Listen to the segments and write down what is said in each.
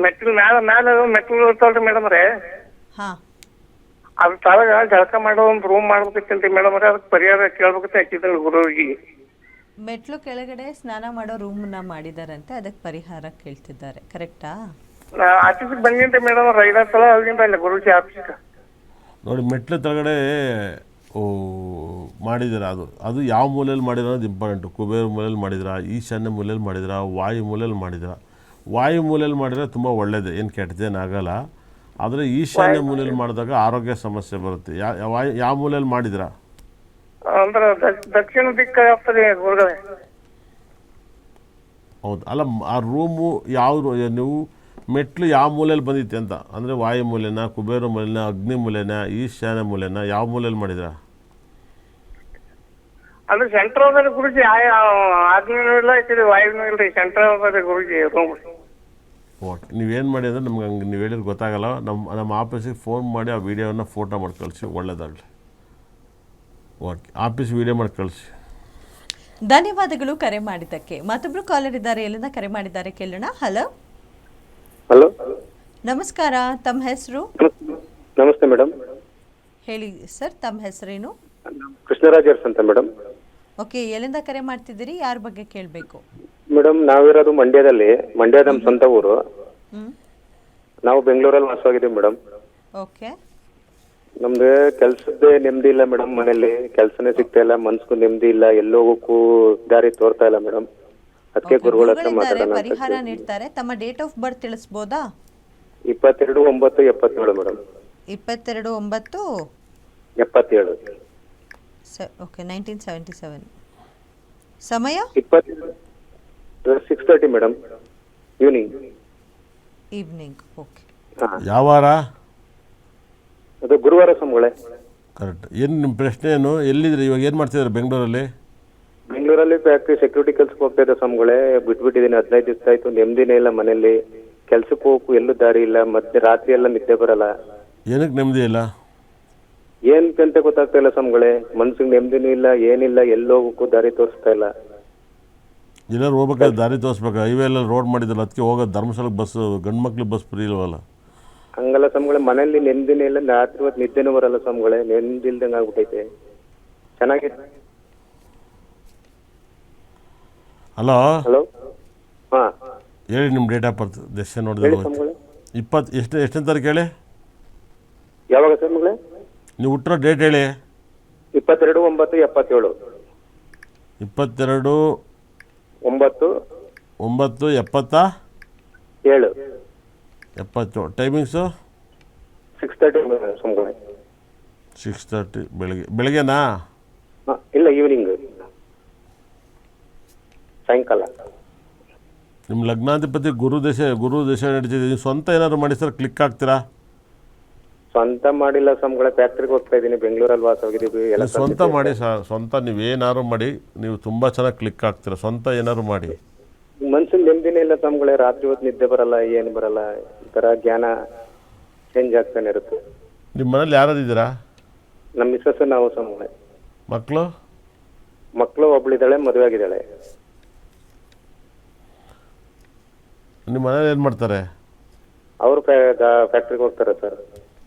ಮೆಟ್ಟಿಲು ಮ್ಯಾಲ ಮೆಟ್ಟಿಲು ಇರ್ತಾವಲ್ರಿ ಮೇಡಮ್ ರೇ, ಹಾಂ ಅದ್ರ ತಳಗ ಜಳಕ ಮಾಡೋ ಒಂದು ರೂಮ್ ಮಾಡ್ಬೇಕಿತ್ತಂತ್ರಿ ಮೇಡಮ್ ರೇ, ಅದಕ್ಕೆ ಪರಿಹಾರ ಕೇಳ್ಬೇಕಂತ ಹಾಕಿದ್ರಿ ಗುರುವಿಗೆ. ಮೆಟ್ಲು ಕೆಳಗಡೆ ಸ್ನಾನ ಮಾಡೋ ರೂಮನ್ನ ಮಾಡಿದಾರಂತೆ, ಅದಕ್ಕೆ ಪರಿಹಾರ ಕೇಳ್ತಿದ್ದಾರೆ. ಕರೆಕ್ಟಾ? ಆಫೀಸಿಗೆ ಬಂದಿನ್ರಿ ಮೇಡಮ್, 5 ಸಲ ಹೋಗಿನ್ರಿ ಅಲ್ಲ ಗುರುಜಿ ಆಫೀಸ್ಗೆ. ನೋಡಿ, ಮೆಟ್ಲು ಕೆಳಗಡೆ ಮಾಡಿದ್ದೀರಾ, ಅದು ಯಾವ ಮೂಲೆಯಲ್ಲಿ ಮಾಡಿದ್ರ ಅನ್ನೋದು ಇಂಪಾರ್ಟೆಂಟು. ಕುಬೇರ ಮೂಲೆಯಲ್ಲಿ ಮಾಡಿದ್ರಾ, ಈಶಾನ್ಯ ಮೂಲೆಯಲ್ಲಿ ಮಾಡಿದ್ರಾ, ವಾಯು ಮೂಲೆಯಲ್ಲಿ ಮಾಡಿದ್ರಾ? ವಾಯು ಮೂಲೆಯಲ್ಲಿ ಮಾಡಿದರೆ ತುಂಬ ಒಳ್ಳೆಯದು, ಏನು ಕೆಟ್ಟದೇನಾಗಲ್ಲ. ಆದರೆ ಈಶಾನ್ಯ ಮೂಲೆಯಲ್ಲಿ ಮಾಡಿದಾಗ ಆರೋಗ್ಯ ಸಮಸ್ಯೆ ಬರುತ್ತೆ. ಯಾವ ಮೂಲೆಯಲ್ಲಿ ಮಾಡಿದ್ರಾ? ಅಂದ್ರೆ ದಕ್ಷಿಣ ದಿಕ್ಕ ಆಗ್ತದೆ ಗುರುಗಳೇ. ಹೌದು. ಅಲ್ಲ, ಆ ರೂಮು ಯಾವ ನೀವು ಮೆಟ್ಲು ಯಾವ ಮೂಲೆಯಲ್ಲಿ ಬಂದಿತ್ತೆ ಅಂತ, ಅಂದರೆ ವಾಯು ಮೂಲೆನ, ಕುಬೇರ ಮೂಲೆನ, ಅಗ್ನಿ ಮೂಲೆನ, ಈಶಾನ್ಯ ಮೂಲೆನ, ಯಾವ ಮೂಲೆಯಲ್ಲಿ ಮಾಡಿದ್ರಾ? ಅಂದ್ರೆ ಸೆಂಟ್ರಲ್ ಗುರುಜಿ, ಆಗ್ನೇನೂ ಇಲ್ಲ ಈ ಕಡೆ ವಾಯುನೂ ಇಲ್ರಿ, ಸೆಂಟ್ರಲ್ ಗುರುಜಿ ರೂಮ್. ಓಕೆ, ನೀವೇನು ಮಾಡಿ ಅಂದರೆ ನಮ್ಗೆ ಹಂಗೆ ನೀವು ಹೇಳಿದ್ರೆ ಗೊತ್ತಾಗಲ್ಲ. ನಮ್ಮ ಆಫೀಸಿಗೆ ಫೋನ್ ಮಾಡಿ ಆ ವಿಡಿಯೋನ ಫೋಟೋ ಮಾಡಿ ಕಳಿಸಿ, ಒಳ್ಳೆಯದಾಗಲಿ. ಓಕೆ, ಆಫೀಸ್ ವಿಡಿಯೋ ಮಾಡಿ ಕಳಿಸಿ. ಧನ್ಯವಾದಗಳು ಕರೆ ಮಾಡಿದ್ದಕ್ಕೆ. ಮತ್ತೊಬ್ರು ಕಾಲರ್ ಇದ್ದಾರೆ, ಎಲ್ಲಿಂದ ಕರೆ ಮಾಡಿದ್ದಾರೆ ಕೇಳೋಣ. ಹಲೋ ಹಲೋ, ನಮಸ್ಕಾರ, ತಮ್ಮ ಹೆಸರು ನಮಸ್ತೆ ಮೇಡಮ್. ಹೇಳಿ ಸರ್, ತಮ್ಮ ಹೆಸರೇನು? ಕೃಷ್ಣರಾಜ್ ಅರ್ಸ್ ಅಂತ ಮೇಡಮ್. ಓಕೆ, ಎಲ್ಲಿಂದ ಕರೆ ಮಾಡ್ತಿದ್ದೀರಿ? ಯಾರ ಬಗ್ಗೆ ಕೇಳಬೇಕು? ಮೇಡಮ್, ನಾವಿರೋದು ಮಂಡ್ಯ ನಮ್ಮ ಸ್ವಂತ ಊರು. ನಾವು ಬೆಂಗಳೂರಲ್ಲಿ ವಾಸವಾಗಿದ್ದೀವಿ ಮೇಡಮ್. ಓಕೆ, ನಮ್ದು ಕೆಲ್ಸದ್ದೇ ನೆಮ್ಮದಿ ಇಲ್ಲ ಮೇಡಮ್. ಮನೇಲಿ ಕೆಲಸನೇ ಸಿಗ್ತಾ ಇಲ್ಲ, ಮನ್ಸ್ಗೂ ನೆಮ್ಮದಿ ಇಲ್ಲ, ಎಲ್ಲೋಗಕ್ಕೂ ದಾರಿ ತೋರ್ತಾ ಇಲ್ಲ ಮೇಡಮ್. ಅದಕ್ಕೆ ಗುರುಗಳ ಹತ್ರ ಮಾತಾಡೋಣ. ಪರಿಹಾರ ನೀಡ್ತಾರೆ. ತಮ್ಮ ಡೇಟ್ ಆಫ್ ಬರ್ತ್ ತಿಳಿಸ್ಬೋದಾ? 22/9/77 ಮೇಡಮ್. 22/9/77. ಓಕೆ, 1977. ಸಮಯ 6:30 ಮೇಡಮ್, ಈವ್ನಿಂಗ್. ಓಕೆ, ಯಾವ ವಾರ? ಅದು ಗುರುವಾರ ಸ್ವಾಮಿಗಳೇ. ಕರೆಕ್ಟ್. ಏನು ನಿಮ್ಮ ಪ್ರಶ್ನೆ ಏನು? ಎಲ್ಲಿದ್ರಿ ಇವಾಗ? ಏನು ಮಾಡ್ತಿದ್ದಾರೆ ಬೆಂಗಳೂರಲ್ಲಿ? ಫ್ಯಾಕ್ಟ್ರಿ ಸೆಕ್ಯೂರಿಟಿ ಕೆಲ್ಸಕ್ಕೆ ಹೋಗ್ತಾ ಇದ್ದ ಸ್ವಾಮಿಗಳೇ, ಬಿಟ್ಬಿಟ್ಟಿದ್ದೀನಿ. 15 ದಿವಸ ಆಯ್ತು, ನೆಮ್ಮದಿನೇ ಇಲ್ಲ ಮನೇಲಿ. ಕೆಲ್ಸಕ್ಕೆ ಹೋಗಕ್ಕೂ ಎಲ್ಲೂ ದಾರಿ ಇಲ್ಲ, ಮತ್ತೆ ರಾತ್ರಿ ಎಲ್ಲ ನಿದ್ದೆ ಬರಲ್ಲ. ಏನಕ್ಕೆ ನೆಮ್ಮದಿ ಇಲ್ಲ? ಏನ್ಕಂತ ಗೊತ್ತಾಗ್ತಾ ಇಲ್ಲ ಸ್ವಾಮಿಗಳೇ. ಮನ್ಸಿಗೆ ನೆಮ್ಮದಿನೂ ಇಲ್ಲ, ಏನಿಲ್ಲ, ಎಲ್ಲೋಗಕ್ಕೂ ದಾರಿ ತೋರಿಸ್ತಾ ಇಲ್ಲ. ಎಲ್ಲರೂ ಹೋಗ್ಬೇಕಾದ್ರೆ ದಾರಿ ತೋರಿಸ್ಬೇಕು. ಹೈವೇ ಎಲ್ಲ ರೋಡ್ ಮಾಡಿದ್ರಲ್ಲ, ಅದಕ್ಕೆ ಹೋಗೋದು ಧರ್ಮಸ್ಥಳಕ್ಕೆ ಬಸ್, ಗಂಡು ಮಕ್ಳಿಗೆ ಬಸ್ ಫ್ರೀ ಇಲ್ವಲ್ಲ? ಹಂಗಲ್ಲ ಸ್ವಾಮಿಗಳೇ, ಮನೇಲಿ ನೆಮ್ಮದಿನೇ ಇಲ್ಲ, ರಾತ್ರಿ ಹೊತ್ತು ನಿದ್ದೆನೂ ಬರಲ್ಲ ಸ್ವಾಮಿಗಳೇ. ನೆಮ್ಮದಿ ಇಲ್ದಂಗೆ ಆಗ್ಬಿಟ್ಟೈತೆ. ಚೆನ್ನಾಗಿದೆ. ಹಲೋ ಹಲೋ, ಹಾ ಹೇಳಿ, ನಿಮ್ಮ ಡೇಟ್ ಆಫ್ ಬರ್ತ್ ದಶ ಹೇಳಿ ನೋಡಿದ್ರೆ ಸ್ವಾಮಿಗಳೇ. ಎಷ್ಟನೇ ತಾರೀಕು ಹೇಳಿ? ಯಾವಾಗ ಸ್ವಾಮಿಗಳೇ? ನೀವು ಹುಟ್ಟಿರೋ ಡೇಟ್ ಹೇಳಿ. 22/9/77. 22/9/77. ಟೈಮಿಂಗ್ಸು 6:30 ಸ್ವಾಮಿಗಳೇ. 6:30 ಬೆಳಗ್ಗೆನಾ? ಇಲ್ಲ, ಈವ್ನಿಂಗ್, ಸಾಯಂಕಾಲ. ನಿಮ್ಮ ಲಗ್ನಾಧಿಪತಿ ಗುರು ದಶೆ ನಡೀತಿದೆ. ನೀವು ಸ್ವಂತ ಏನಾದ್ರು ಮಾಡಿ ಸರ್, ಕ್ಲಿಕ್ ಆಗ್ತೀರಾ? ಸ್ವಂತ ಮಾಡಿಲ್ಲ ಸ್ವಾಮಿಗಳೇ, ಫ್ಯಾಕ್ಟ್ರಿಗೆ ಹೋಗ್ತಾ ಇದ್ದೀನಿ, ಬೆಂಗಳೂರಲ್ಲಿ ವಾಸವಾಗಿದ್ದೀವಿ. ಎಲ್ಲ ಸ್ವಂತ ಮಾಡಿ ಸರ್, ಸ್ವಂತ ನೀವೇನಾದ್ರು ಮಾಡಿ, ನೀವು ತುಂಬ ಚೆನ್ನಾಗಿ ಕ್ಲಿಕ್ ಆಗ್ತೀರಾ. ಸ್ವಂತ ಏನಾದ್ರು ಮಾಡಿ. ಮನ್ಸಿನ ನೆಮ್ಮದಿನೇ ಇಲ್ಲ ಸ್ವಾಮಿಗಳೇ. ರಾತ್ರಿ ಹೊತ್ತು ನಿದ್ದೆ ಬರಲ್ಲ, ಏನು ಬರಲ್ಲ. ಈ ಥರ ಜ್ಞಾನ ಚೇಂಜ್ ಆಗ್ತಾನೆ ಇರುತ್ತೆ. ನಿಮ್ಮ ಮನೇಲಿ ಯಾರಿದ್ದೀರಾ? ನಮ್ಮ ಮಿಸ್ಸಸ್, ನಾವು ಸ್ವಾಮಿಗಳೇ. ಮಕ್ಕಳು ಒಬ್ಳಿದ್ದಾಳೆ, ಮದುವೆ ಆಗಿದ್ದಾಳೆ. ನಿಮ್ಮ ಮನೇಲಿ ಏನು ಮಾಡ್ತಾರೆ? ಅವರು ಫ್ಯಾಕ್ಟ್ರಿಗೆ ಹೋಗ್ತಾರೆ ಸರ್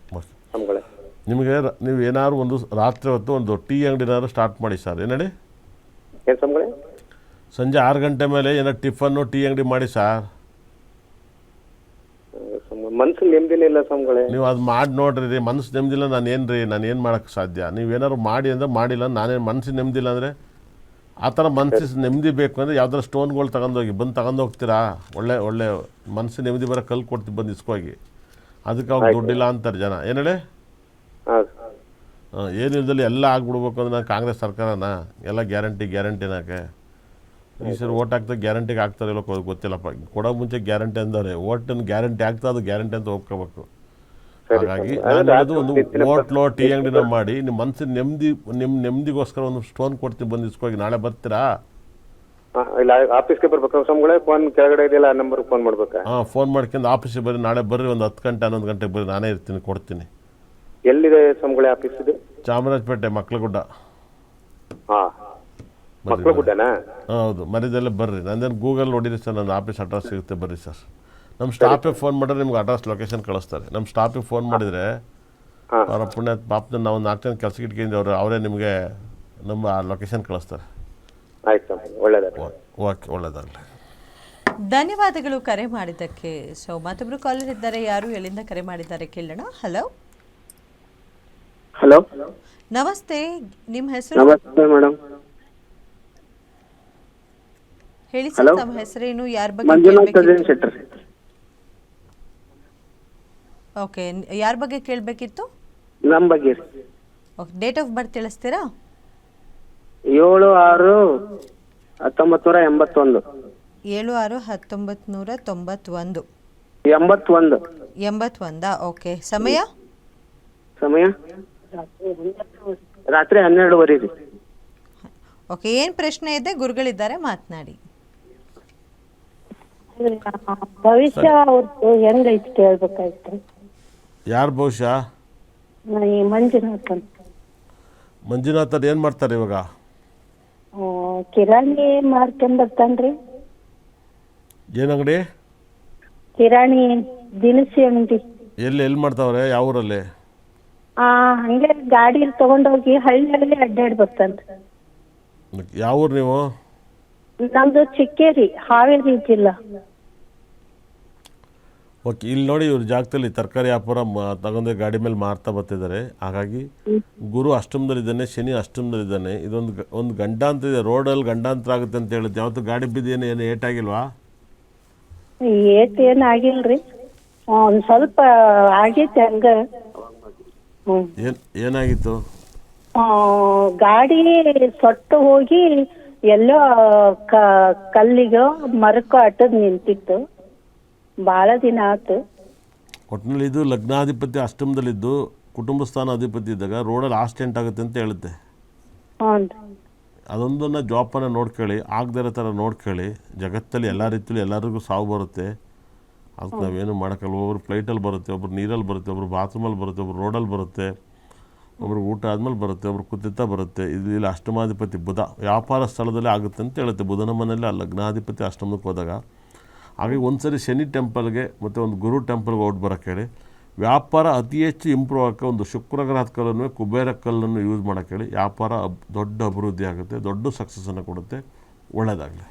ಸ್ವಾಮಿಗಳೇ. ನಿಮಗೆ ನೀವು ಏನಾದ್ರು ಒಂದು ರಾತ್ರಿ ಹೊತ್ತು ಒಂದು ಟೀ ಅಂಗಡಿನಾದ್ರು ಸ್ಟಾರ್ಟ್ ಮಾಡಿ ಸರ್. ಏನು ಹೇಳಿ? ಏನು ಸ್ವಾಮಿಗಳೇ? ಸಂಜೆ 6 ಗಂಟೆ ಮೇಲೆ ಏನೋ ಟಿಫನ್ನು ಟೀ ಅಂಗಡಿ ಮಾಡಿ ಸರ್. ಮನ್ಸಿಗೆ ನೆಮ್ಮದಿನೇ ಇಲ್ಲ ಸ್ವಾಮಿಗಳೇ. ನೀವು ಅದು ಮಾಡಿ ನೋಡ್ರಿ. ಮನಸ್ಸು ನೆಮ್ಮದಿಲ್ಲ, ನಾನು ಏನು ಮಾಡೋಕ್ಕೆ ಸಾಧ್ಯ? ನೀವೇನಾದ್ರು ಮಾಡಿ ಅಂದರೆ ಮಾಡಿಲ್ಲ. ನಾನೇನು ಮನಸ್ಸಿಗೆ ನೆಮ್ಮದಿಲ್ಲ ಅಂದರೆ ಆ ಥರ ಮನಸ್ಸಿಗೆ ನೆಮ್ಮದಿ ಬೇಕು ಅಂದರೆ ಯಾವ್ದಾರು ಸ್ಟೋನ್ಗಳು ತಗೊಂಡೋಗಿ ತಗೊಂಡು ಹೋಗ್ತೀರಾ? ಒಳ್ಳೆ ಮನಸ್ಸಿಗೆ ನೆಮ್ಮದಿ ಬರೋ ಕಲ್ಲು ಕೊಡ್ತೀವಿ, ಬಂದು ಇಸ್ಕೋಗಿ. ಅದಕ್ಕೆ ಅವ್ರು ದುಡ್ಡಿಲ್ಲ ಅಂತಾರೆ ಜನ. ಏನು ಹೇಳಿ? ಏನಿಲ್ದಲ್ಲಿ ಎಲ್ಲ ಆಗ್ಬಿಡ್ಬೇಕು ಅಂದ್ರೆ ನಾನು ಕಾಂಗ್ರೆಸ್ ಸರ್ಕಾರನ ಎಲ್ಲ ಗ್ಯಾರಂಟಿನಾಕೆ ಈ ಸರಿ ಓಟ್ ಹಾಕ್ತಾ ಗ್ಯಾರಂಟಿಗೆ ಆಗ್ತಾರೆ ಇಲ್ಲ ಗೊತ್ತಿಲ್ಲಪ್ಪ. ಕೊಡೋ ಮುಂಚೆ ಗ್ಯಾರಂಟಿ ಅಂದವ್ರೆ, ಓಟನ್ನು ಗ್ಯಾರಂಟಿ ಆಗ್ತಾ ಅದು ಗ್ಯಾರಂಟಿ ಅಂತ ಒಪ್ಕೋಬೇಕು. ಹಾಗಾಗಿ ನಾನು ಒಂದು ಹೋಟ್ಲು ಟೀ ಅಂಗಡಿನ ಮಾಡಿ ನಿಮ್ಮ ಮನಸ್ಸಿನ ನೆಮ್ಮದಿಗೋಸ್ಕರ ಒಂದು ಸ್ಟೋನ್ ಕೊಡ್ತೀನಿ, ಬಂದು ಇಸ್ಕೋಗಿ. ನಾಳೆ ಬರ್ತೀರಾ? ಆಫೀಸ್ಗೆ ಬರ್ಬೇಕು ಸ್ವಾಮಿಗಳೇ? ಫೋನ್ ಕೆಳಗಡೆ ಇದೆಯಲ್ಲ, ಆ ನಂಬರ್ಗೆ ಫೋನ್ ಮಾಡ್ಬೇಕಾ? ಫೋನ್ ಮಾಡ್ಕೊಂಡು ಆಫೀಸಿಗೆ ಬರ್ರಿ. ನಾಳೆ ಬರ್ರಿ, ಒಂದು 10 ಗಂಟೆ 11 ಗಂಟೆಗೆ ಬರ್ರಿ, ನಾನೇ ಇರ್ತೀನಿ, ಕೊಡ್ತೀನಿ. ಎಲ್ಲಿದೆ ಸ್ವಾಮಿಗಳೇ ಆಫೀಸ್ ಇದು? ಚಾಮರಾಜಪೇಟೆ, ಮಕ್ಕಳಗುಡ್ಡ. ಮಕ್ಕಳಗುಡ್ಡನಾ? ಹೌದು, ಮರಿದಲ್ಲೇ ಬರ್ರಿ. ನಂದೇನು ಗೂಗಲ್ ನೋಡಿರಿ ಸರ್, ನನ್ನ ಆಫೀಸ್ ಅಡ್ರೆಸ್ ಸಿಗುತ್ತೆ, ಬರ್ರಿ ಸರ್. ನಮ್ಮ ಸ್ಟಾಫಿಗೆ ಫೋನ್ ಮಾಡಿದ್ರೆ ನಿಮ್ಗೆ ಅಡ್ರೆಸ್ ಲೊಕೇಶನ್ ಕಳಿಸ್ತಾರೆ. ನಮ್ಮ ಸ್ಟಾಫಿಗೆ ಫೋನ್ ಮಾಡಿದರೆ ಹಾಂ ಅವರ ಪುಣ್ಯ ಪಾಪದ ನಾವು 4 ಜನ ಕೆಲಸಕ್ಕೆ ಇಟ್ಕೊಂಡಿದ್ದವರು ಅವರೇ ನಿಮಗೆ ನಮ್ಮ ಲೊಕೇಶನ್ ಕಳಿಸ್ತಾರೆ. ಆಯ್ತು ಸ್ವಾಮಿ, ಒಳ್ಳೇದಾಗಲಿ. ಓಕೆ, ಒಳ್ಳೆಯದಾಗಲಿ. ಧನ್ಯವಾದಗಳು ಕರೆ ಮಾಡಿದ್ದಕ್ಕೆ. ಸೊ ಮತ್ತೊಬ್ರು ಕಾಲರ್ ಇದ್ದಾರೆ, ಯಾರು ಎಲ್ಲಿಂದ ಕರೆ ಮಾಡಿದ್ದಾರೆ ಕೇಳೋಣ. ಹಲೋ ಹಲೋ, ನಮಸ್ತೆ, ನಿಮ್ಮ ಹೆಸರು ನಮಸ್ತೆ ಮೇಡಮ್. ಹೇಳಿ Hello? ಸರ್, ತಮ್ಮ ಹೆಸರೇನು, ಯಾರ ಬಗ್ಗೆ ಮಂಜುನಾಥ್ ಕೇಳಬೇಕಿತ್ತು? ಶೆಟ್ಟರ್. ಓಕೆ, ಯಾರ ಬಗ್ಗೆ ಕೇಳಬೇಕಿತ್ತು? ನಮ್ಮ ಬಗ್ಗೆ ಓಕೆ, ಡೇಟ್ ಆಫ್ ಬರ್ತ್ ತಿಳಿಸ್ತೀರಾ? 7/6/1981. 7/6/1991. 81. 81. ಓಕೆ, ಸಮಯ ಸಮಯ ರಾತ್ರಿ 12:30 ರೀ. ಓಕೆ, ಏನು ಪ್ರಶ್ನೆ ಇದೆ? ಗುರುಗಳಿದ್ದಾರೆ, ಮಾತನಾಡಿ. ಭವಿಷ್ಯ ಅವ್ರದ್ದು ಹೆಂಗೈತಿ ಕೇಳ್ಬೇಕಾಯ್ತು. ಯಾರು ಬಹುಶಃ? ಈ ಮಂಜುನಾಥ್ ಅಂತ. ಮಂಜುನಾಥ್ ಏನು ಮಾಡ್ತಾರೆ ಇವಾಗ? ಕಿರಾಣಿ ಮಾರ್ಕೊಂಡ್ ಬರ್ತಾನ್ರಿ. ಏನು ಅಂಗಡಿ? ಕಿರಾಣಿ ದಿನಸಿ ಅಂಗಡಿ. ಎಲ್ಲಿ ಮಾಡ್ತಾವ್ರೆ? ಯಾವ ಊರಲ್ಲಿ? ಹಂಗೆ ಗಾಡಿಯಲ್ಲಿ ತಗೊಂಡೋಗಿ ಹಳ್ಳಿಯಲ್ಲಿ ಅಡ್ಡಾಡಿ ಬರ್ತಾನ್ರಿ. ಯಾವ ಊರು ನೀವು? ನಮ್ದು ಚಿಕ್ಕೇರಿ, ಹಾವೇರಿ ಜಿಲ್ಲಾ. ಓಕೆ, ಇಲ್ಲಿ ನೋಡಿ ಇವ್ರ ಜಾಗದಲ್ಲಿ ತರಕಾರಿ ವ್ಯಾಪಾರ ತಗೊಂಡು ಗಾಡಿ ಮೇಲೆ ಮಾರ್ತಾ ಬರ್ತಿದ್ದಾರೆ. ಹಾಗಾಗಿ ಗುರು ಅಷ್ಟಮದಲ್ಲಿದ್ದಾನೆ, ಶನಿ ಅಷ್ಟಮದಲ್ಲಿದ್ದಾನೆ. ಒಂದು ಗಂಡಾಂತರ ಇದೆ, ರೋಡಲ್ಲಿ ಗಂಡಾಂತರ ಆಗುತ್ತೆ ಅಂತ ಹೇಳುತ್ತೆ. ಯಾವತ್ತು ಗಾಡಿ ಬಿದ್ದು ಏನು ಏಟಾಗಿಲ್ವಾ? ಏನ್ ಆಗಿಲ್ರಿ, ಒಂದ್ ಸ್ವಲ್ಪ ಆಗೈತೆ ಹಂಗ. ಏನಾಗಿತ್ತು? ಗಾಡಿ ಸೊಟ್ಟು ಹೋಗಿ ಎಲ್ಲೋ ಕಲ್ಲಿಗೋ ಮರಕ್ಕೋ ಅಟ್ಟದ್ ನಿಂತಿತ್ತು. ಭಾಳ ದಿನ ಆಯ್ತು. ಒಟ್ಟಿನಲ್ಲಿ ಇದು ಲಗ್ನಾಧಿಪತಿ ಅಷ್ಟಮದಲ್ಲಿದ್ದು ಕುಟುಂಬ ಸ್ಥಾನ ಅಧಿಪತಿ ಇದ್ದಾಗ ರೋಡಲ್ಲಿ ಆಕ್ಸಿಡೆಂಟ್ ಆಗುತ್ತೆ ಅಂತ ಹೇಳುತ್ತೆ. ಅದೊಂದನ್ನು ಜವಾಬನ್ನ ನೋಡ್ಕೊಳ್ಳಿ, ಆಗದೇ ಇರೋ ಥರ ನೋಡ್ಕೊಳ್ಳಿ. ಜಗತ್ತಲ್ಲಿ ಎಲ್ಲ ರೀತಿಯಲ್ಲಿ ಎಲ್ಲರಿಗೂ ಸಾವು ಬರುತ್ತೆ, ಅದಕ್ಕೆ ನಾವೇನು ಮಾಡೋಕ್ಕಲ್ಲ. ಒಬ್ಬರು ಫ್ಲೈಟಲ್ಲಿ ಬರುತ್ತೆ, ಒಬ್ರು ನೀರಲ್ಲಿ ಬರುತ್ತೆ, ಒಬ್ರು ಬಾತ್ರೂಮಲ್ಲಿ ಬರುತ್ತೆ, ಒಬ್ರು ರೋಡಲ್ಲಿ ಬರುತ್ತೆ, ಒಬ್ರು ಊಟ ಆದಮೇಲೆ ಬರುತ್ತೆ, ಒಬ್ರು ಕುತ್ತಿತ ಬರುತ್ತೆ. ಇಲ್ಲಿ ಅಷ್ಟಮಾಧಿಪತಿ ಬುಧ ವ್ಯಾಪಾರ ಸ್ಥಳದಲ್ಲೇ ಆಗುತ್ತೆ ಅಂತ ಹೇಳುತ್ತೆ. ಬುಧನ ಮನೆಯಲ್ಲಿ ಆ ಲಗ್ನಾಧಿಪತಿ ಅಷ್ಟಮಕ್ಕೆ ಹೋದಾಗ. ಹಾಗೆ ಒಂದು ಸರಿ ಶನಿ ಟೆಂಪಲ್ಗೆ ಮತ್ತು ಒಂದು ಗುರು ಟೆಂಪಲ್ಗೆ ಹೊಟ್ಟು ಬರೋಕ್ಕೆ ಹೇಳಿ. ವ್ಯಾಪಾರ ಅತಿ ಹೆಚ್ಚು ಇಂಪ್ರೂವ್ ಆಗೋಕ್ಕೆ ಒಂದು ಶುಕ್ರಗ್ರಹದ ಕಲ್ಲನ್ನು, ಕುಬೇರ ಕಲ್ಲನ್ನು ಯೂಸ್ ಮಾಡೋಕ್ಕೆ ಹೇಳಿ. ವ್ಯಾಪಾರ ದೊಡ್ಡ ಅಭಿವೃದ್ಧಿ ಆಗುತ್ತೆ, ದೊಡ್ಡ ಸಕ್ಸಸ್ಸನ್ನು ಕೊಡುತ್ತೆ. ಒಳ್ಳೆಯದಾಗಲಿ.